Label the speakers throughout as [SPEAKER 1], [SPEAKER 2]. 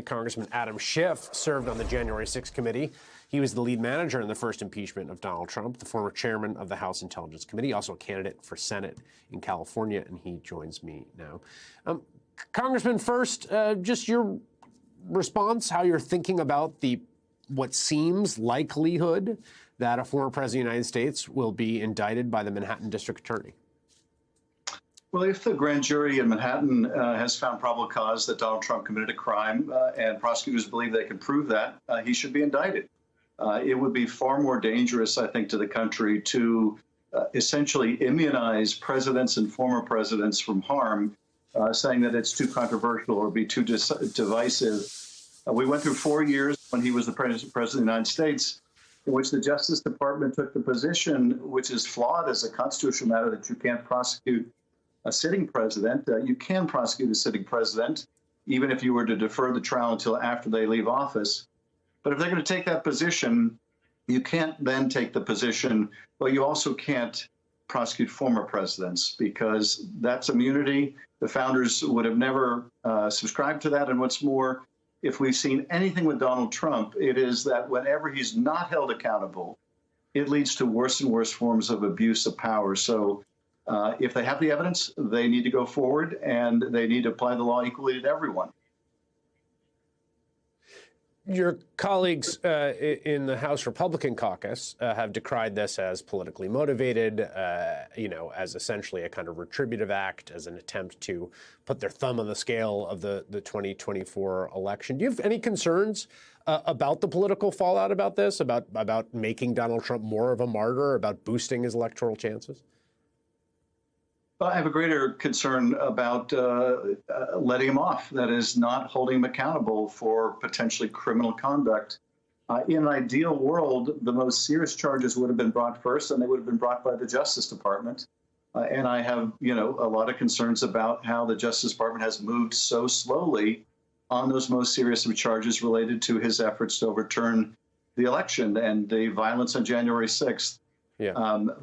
[SPEAKER 1] Congressman Adam Schiff served on the January 6th committee. He was the lead manager in the first impeachment of Donald Trump, the former chairman of the House Intelligence Committee, also a candidate for Senate in California, and he joins me now. Congressman, first, just your response, how you're thinking about what seems likelihood that a former president of the United States will be indicted by the Manhattan District Attorney.
[SPEAKER 2] Well, if the grand jury in Manhattan has found probable cause that Donald Trump committed a crime and prosecutors believe they can prove that, he should be indicted. It would be far more dangerous, I think, to the country to essentially immunize presidents and former presidents from harm, saying that it's too controversial or be too divisive. We went through 4 years when he was the president of the United States, in which the Justice Department took the position, which is flawed as a constitutional matter, that you can't prosecute a sitting president. You can prosecute a sitting president, even if you were to defer the trial until after they leave office. But if they're going to take that position, you can't then take the position, well, you also can't prosecute former presidents, because that's immunity. The founders would have never subscribed to that. And what's more, if we've seen anything with Donald Trump, it is that whenever he's not held accountable, it leads to worse and worse forms of abuse of power. So if they have the evidence, they need to go forward, and they need to apply the law equally to everyone.
[SPEAKER 1] Your colleagues in the House Republican caucus have decried this as politically motivated, as essentially a kind of retributive act, as an attempt to put their thumb on the scale of the 2024 election. Do you have any concerns about the political fallout about this, about making Donald Trump more of a martyr, about boosting his electoral chances?
[SPEAKER 2] I have a greater concern about letting him off, that is, not holding him accountable for potentially criminal conduct. In an ideal world, the most serious charges would have been brought first, and they would have been brought by the Justice Department. And I have, a lot of concerns about how the Justice Department has moved so slowly on those most serious of charges related to his efforts to overturn the election and the violence on January 6th. Yeah.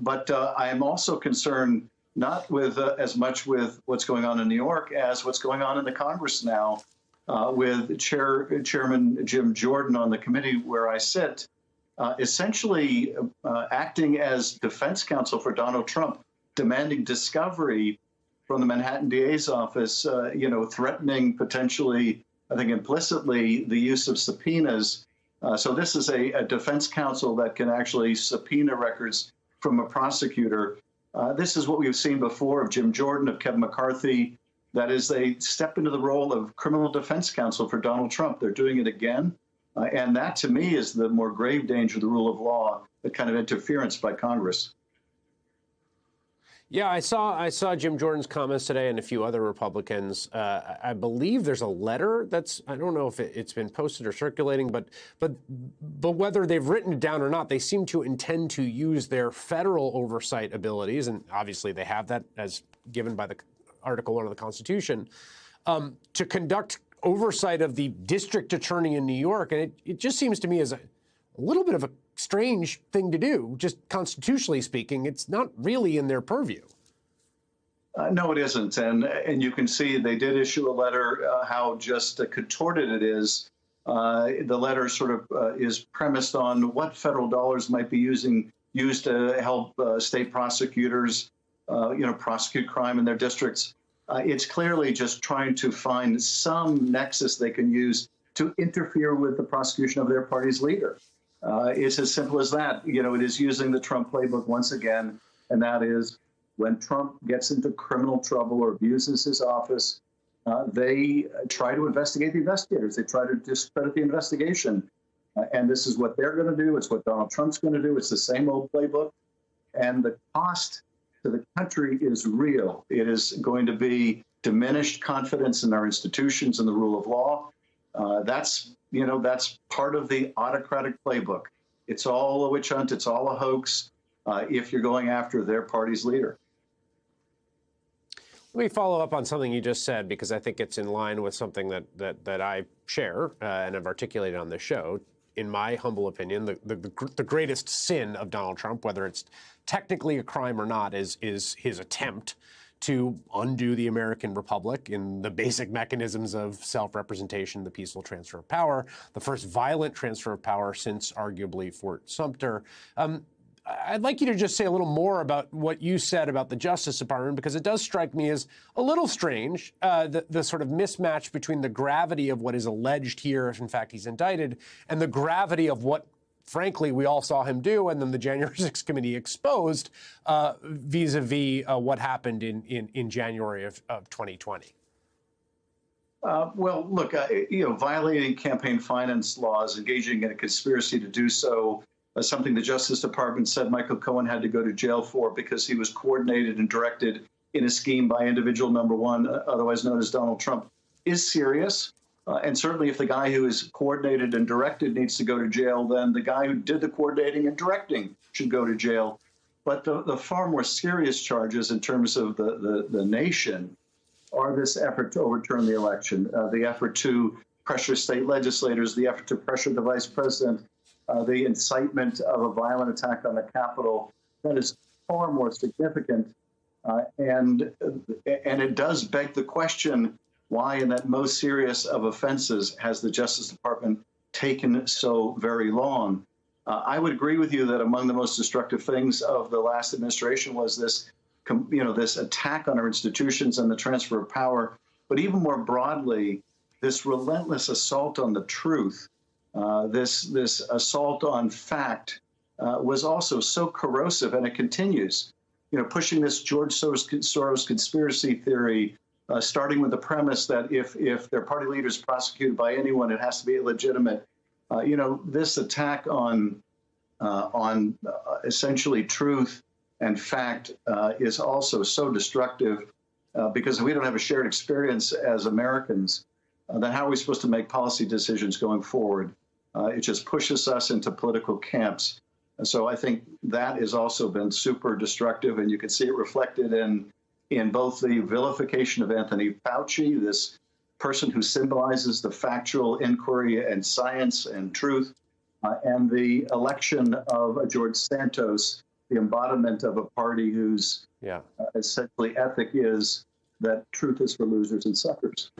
[SPEAKER 2] But I am also concerned not with as much with what's going on in New York as what's going on in the Congress now, with Chairman Jim Jordan on the committee where I sit, essentially acting as defense counsel for Donald Trump, demanding discovery from the Manhattan DA's office, threatening potentially, I think implicitly, the use of subpoenas. So this is a defense counsel that can actually subpoena records from a prosecutor. This is what we've seen before of Jim Jordan, of Kevin McCarthy. That is, they step into the role of criminal defense counsel for Donald Trump. They're doing it again. And that, to me, is the more grave danger of the rule of law, the kind of interference by Congress.
[SPEAKER 1] Yeah, I saw Jim Jordan's comments today and a few other Republicans. I believe there's a letter I don't know if it's been posted or circulating, but whether they've written it down or not, they seem to intend to use their federal oversight abilities, and obviously they have that as given by the Article 1 of the Constitution, to conduct oversight of the district attorney in New York. And it just seems to me as a little bit of a strange thing to do, just constitutionally speaking. It's not really in their purview.
[SPEAKER 2] No, it isn't. And you can see they did issue a letter, how just contorted it is. The letter sort of is premised on what federal dollars might be used to help state prosecutors, prosecute crime in their districts. It's clearly just trying to find some nexus they can use to interfere with the prosecution of their party's leader. It's as simple as that. It is using the Trump playbook once again, and that is when Trump gets into criminal trouble or abuses his office, they try to investigate the investigators. They try to discredit the investigation. And this is what they're going to do. It's what Donald Trump's going to do. It's the same old playbook. And the cost to the country is real. It is going to be diminished confidence in our institutions and the rule of law. That's part of the autocratic playbook. It's all a witch hunt. It's all a hoax if you're going after their party's leader.
[SPEAKER 1] Let me follow up on something you just said, because I think it's in line with something that I share and have articulated on this show. In my humble opinion, the greatest sin of Donald Trump, whether it's technically a crime or not, is his attempt to undo the American Republic in the basic mechanisms of self-representation, the peaceful transfer of power, the first violent transfer of power since arguably Fort Sumter. I'd like you to just say a little more about what you said about the Justice Department, because it does strike me as a little strange, the sort of mismatch between the gravity of what is alleged here, if in fact he's indicted, and the gravity of what, frankly, we all saw him do, and then the January 6th committee exposed vis-a-vis what happened in January of 2020.
[SPEAKER 2] Well, look, violating campaign finance laws, engaging in a conspiracy to do so, something the Justice Department said Michael Cohen had to go to jail for because he was coordinated and directed in a scheme by individual number one, otherwise known as Donald Trump, is serious. And certainly if the guy who is coordinated and directed needs to go to jail, then the guy who did the coordinating and directing should go to jail. But the far more serious charges in terms of the nation are this effort to overturn the election, the effort to pressure state legislators, the effort to pressure the vice president, the incitement of a violent attack on the Capitol. That is far more significant. And it does beg the question, why in that most serious of offenses has the Justice Department taken so very long? I would agree with you that among the most destructive things of the last administration was this, this attack on our institutions and the transfer of power, but even more broadly, this relentless assault on the truth, this assault on fact was also so corrosive, and it continues. Pushing this George Soros conspiracy theory, starting with the premise that if their party leader is prosecuted by anyone, it has to be illegitimate. This attack on essentially truth and fact is also so destructive because if we don't have a shared experience as Americans, then how are we supposed to make policy decisions going forward? It just pushes us into political camps. And so I think that has also been super destructive, and you can see it reflected in both the vilification of Anthony Fauci, this person who symbolizes the factual inquiry and science and truth, and the election of George Santos, the embodiment of a party whose essentially ethic is that truth is for losers and suckers.